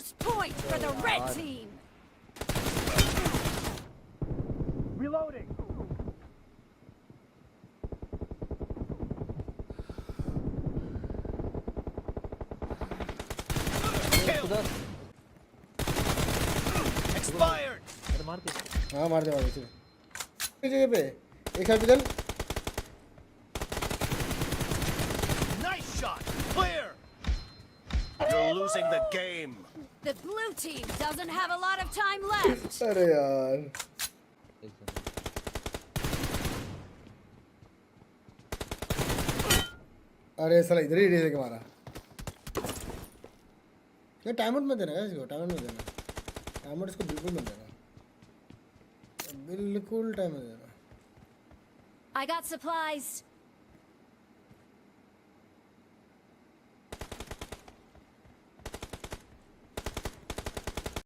First point for the red team. Reloading. Expired. हाँ मार दे चल इस जगह पे एक साइड पे चल Nice shot. Clear. You're losing the game. The blue team doesn't have a lot of time left. अरे यार अरे साला इधर ही रेस के मारा ये टाइम आउट मत देना गाइस इसको टाइम आउट मत देना टाइम आउट इसको बिल्कुल मत देना बिल्कुल टाइम मत देना I got supplies.